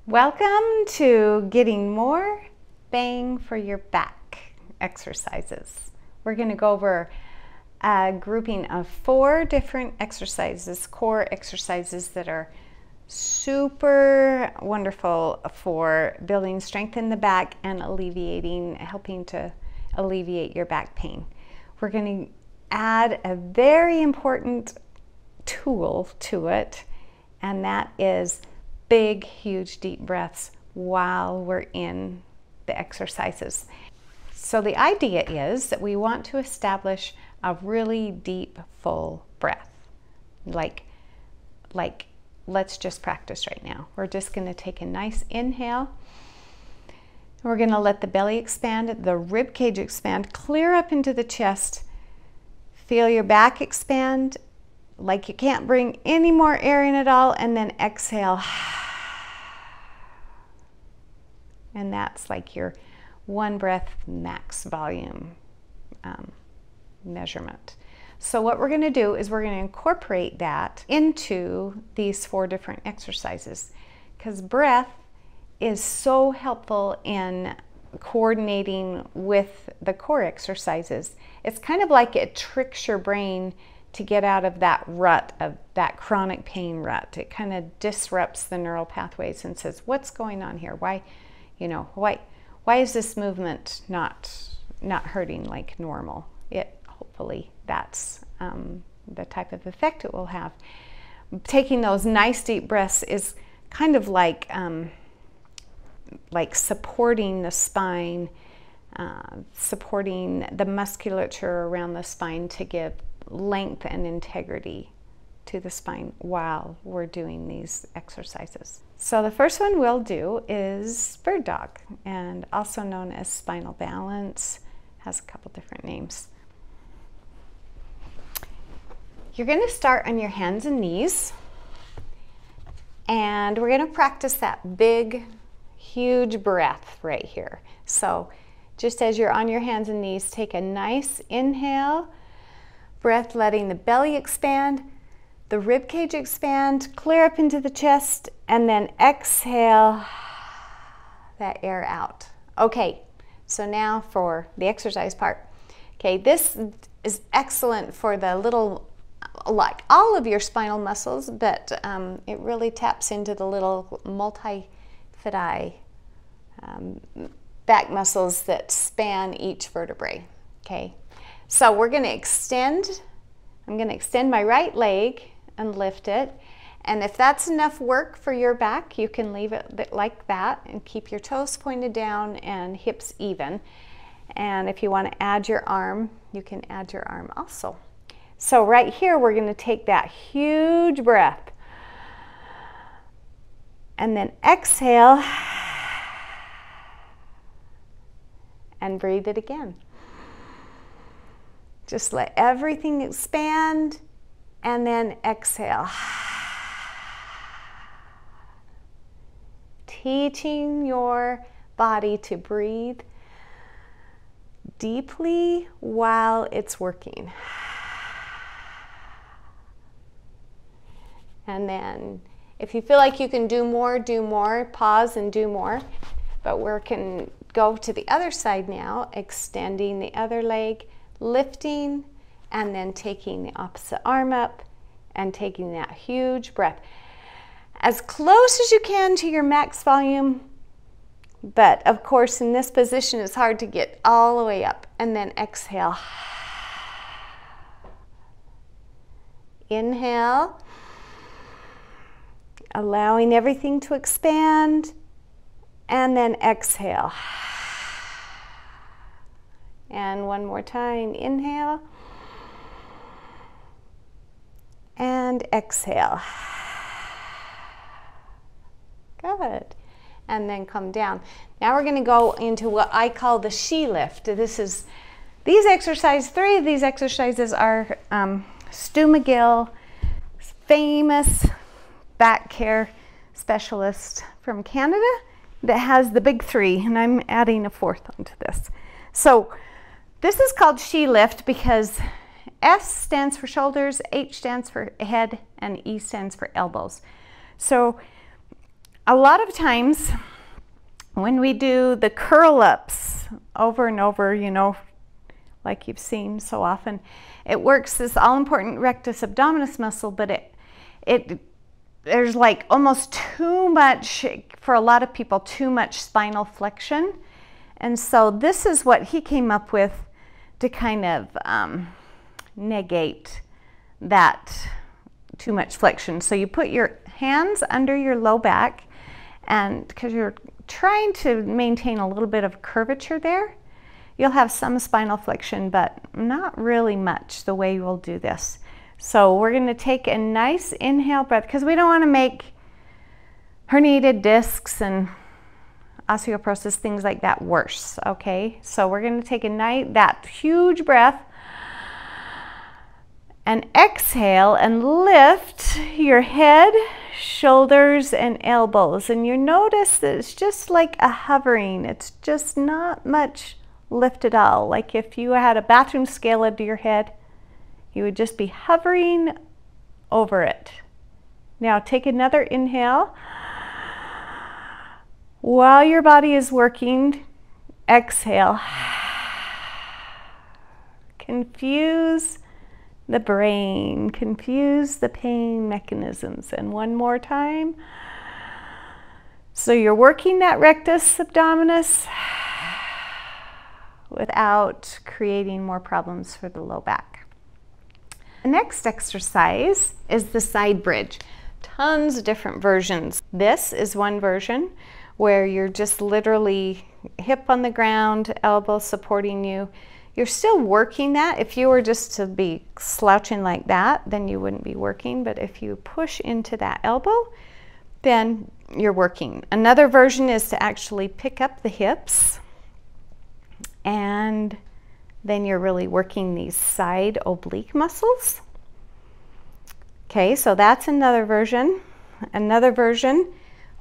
Welcome to getting more bang for your back exercises. We're going to go over a grouping of 4 different exercises, core exercises that are super wonderful for building strength in the back and helping to alleviate your back pain. We're going to add a very important tool to it, and that is big, huge, deep breaths while we're in the exercises. So the idea is that we want to establish a really deep, full breath. Like let's just practice right now. We're just going to take a nice inhale. We're going to let the belly expand, the rib cage expand, clear up into the chest. Feel your back expand like you can't bring any more air in at all, and then exhale. And that's like your 1 breath max volume measurement. So what we're going to do is we're going to incorporate that into these 4 different exercises, because breath is so helpful in coordinating with the core exercises. It's kind of like it tricks your brain to get out of that rut, of that chronic pain rut. It kind of disrupts the neural pathways and says, what's going on here? Why is this movement not hurting like normal? Hopefully that's the type of effect it will have. Taking those nice deep breaths is kind of like supporting the spine, supporting the musculature around the spine to give length and integrity to the spine while we're doing these exercises. So the first one we'll do is bird dog, and also known as spinal balance. Has a couple different names. You're going to start on your hands and knees, and we're going to practice that big, huge breath right here. So just as you're on your hands and knees, take a nice inhale, breath letting the belly expand, the rib cage expand, clear up into the chest, and then exhale that air out. Okay, so now for the exercise part. Okay, this is excellent for the little, like all of your spinal muscles, but it really taps into the little multifidi back muscles that span each vertebrae. Okay, so we're going to extend. I'm going to extend my right leg and lift it, and if that's enough work for your back, you can leave it like that and keep your toes pointed down and hips even. And if you want to add your arm, you can add your arm also. So right here we're going to take that huge breath and then exhale and breathe it again. Just let everything expand and then exhale. Teaching your body to breathe deeply while it's working. And then if you feel like you can do more, pause and do more. But we can go to the other side now, extending the other leg, lifting, and then taking the opposite arm up and taking that huge breath. As close as you can to your max volume, but of course in this position it's hard to get all the way up. And then exhale. Inhale, allowing everything to expand, and then exhale. And one more time, inhale and exhale. Good. And then come down. Now we're going to go into what I call the she lift. These exercises, 3 of these exercises are Stu McGill, famous back care specialist from Canada, that has the big 3, and I'm adding a 4th onto this. So this is called she lift because S stands for shoulders, H stands for head, and E stands for elbows. So a lot of times when we do the curl ups over and over, you know, like you've seen so often, it works this all-important rectus abdominis muscle, but there's like almost too much, for a lot of people, too much spinal flexion. And so this is what he came up with to kind of negate that too much flexion. So you put your hands under your low back, and because you're trying to maintain a little bit of curvature there, you'll have some spinal flexion, but not really much the way we'll do this. So we're going to take a nice inhale breath, because we don't want to make herniated discs and osteoporosis, things like that, worse. Okay, so we're going to take that huge breath and exhale and lift your head, shoulders, and elbows. And you notice that it's just like a hovering. It's just not much lift at all. Like if you had a bathroom scale under your head, you would just be hovering over it. Now take another inhale. While your body is working, exhale. Confuse the brain, confuse the pain mechanisms. And one more time. So you're working that rectus abdominis without creating more problems for the low back. The next exercise is the side bridge. Tons of different versions. This is one version where you're just literally hip on the ground, elbow supporting you. You're still working that. If you were just to be slouching like that, then you wouldn't be working. But if you push into that elbow, then you're working. Another version is to actually pick up the hips, and then you're really working these side oblique muscles. Okay, so that's another version. Another version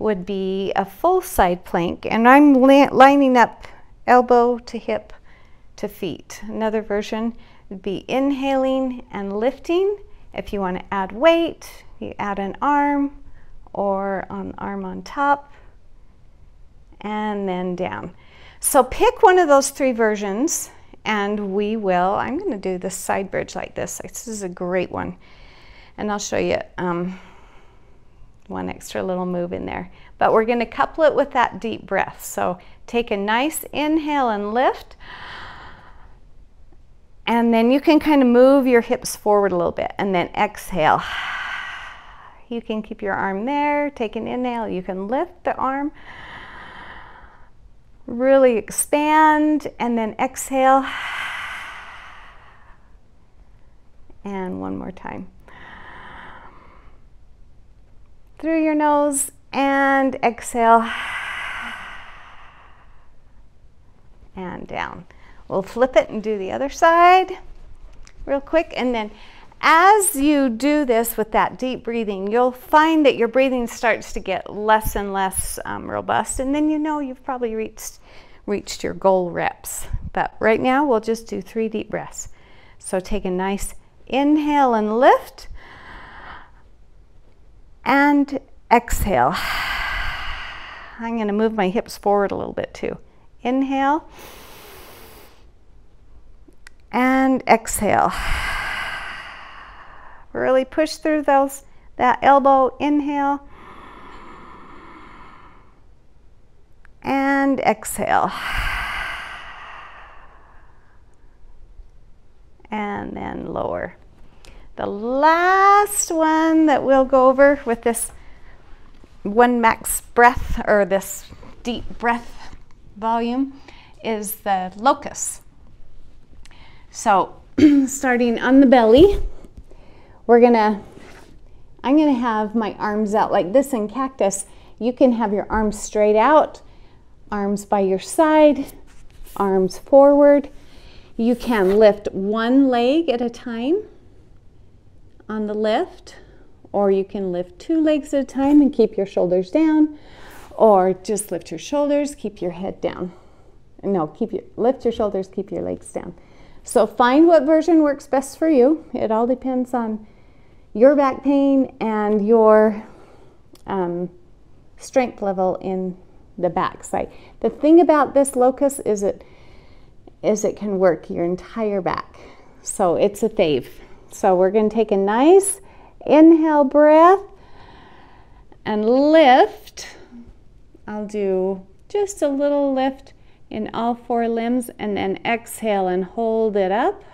would be a full side plank, and I'm lining up elbow to hip to feet. Another version would be inhaling and lifting. If you want to add weight, you add an arm or an arm on top and then down. So pick one of those three versions, and I'm going to do this side bridge like this. This is a great one, and I'll show you one extra little move in there. But we're going to couple it with that deep breath. So take a nice inhale and lift. And then you can kind of move your hips forward a little bit, and then exhale. You can keep your arm there, take an inhale, you can lift the arm, really expand, and then exhale. And one more time. Through your nose and exhale. And down. We'll flip it and do the other side real quick. And then as you do this with that deep breathing, you'll find that your breathing starts to get less and less robust. And then you know you've probably reached your goal reps. But right now we'll just do 3 deep breaths. So take a nice inhale and lift. And exhale. I'm going to move my hips forward a little bit too. Inhale. And exhale. Really push through that elbow. Inhale. And exhale. And then lower. The last one that we'll go over with this one max breath, or this deep breath volume, is the Locus. So starting on the belly, I'm gonna have my arms out like this in cactus. You can have your arms straight out, arms by your side, arms forward. You can lift one leg at a time on the lift, or you can lift 2 legs at a time and keep your shoulders down, or just lift your shoulders, keep your head down. No, lift your shoulders, keep your legs down. So find what version works best for you. It all depends on your back pain and your strength level in the back side. The thing about this Locus is it can work your entire back. So it's a fave. So we're going to take a nice inhale breath and lift. I'll do just a little lift in all 4 limbs, and then exhale and hold it up.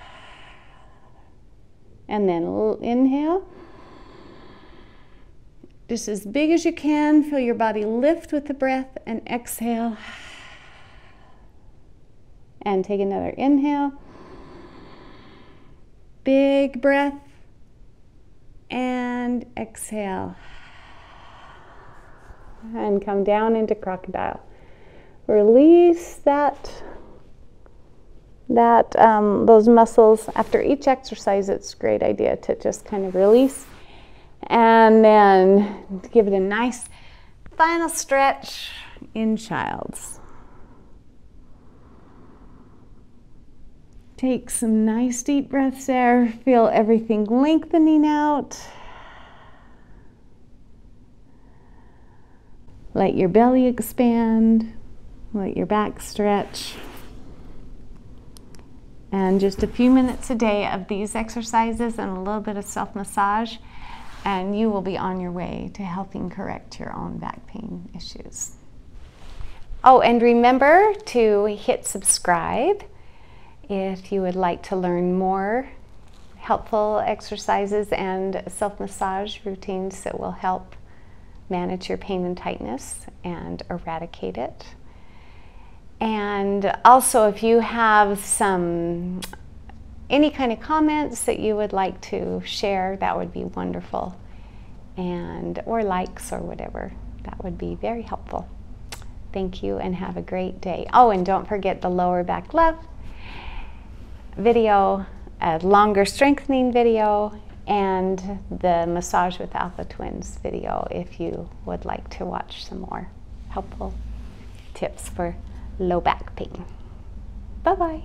And then inhale. Just as big as you can. Feel your body lift with the breath, and exhale. And take another inhale. Big breath. And exhale. And come down into crocodile. Release those muscles. After each exercise, it's a great idea to just kind of release. And then give it a nice final stretch in child's. Take some nice deep breaths there. Feel everything lengthening out. Let your belly expand. Let your back stretch. And just a few minutes a day of these exercises and a little bit of self-massage, and you will be on your way to helping correct your own back pain issues. Oh, and remember to hit subscribe if you would like to learn more helpful exercises and self-massage routines that will help manage your pain and tightness and eradicate it. And also, if you have any kind of comments that you would like to share, that would be wonderful. Or likes or whatever, that would be very helpful. Thank you and have a great day. Oh, and don't forget the lower back love video, a longer strengthening video, and the massage with Alpha Twins video if you would like to watch some more helpful tips for low back pain. Bye-bye.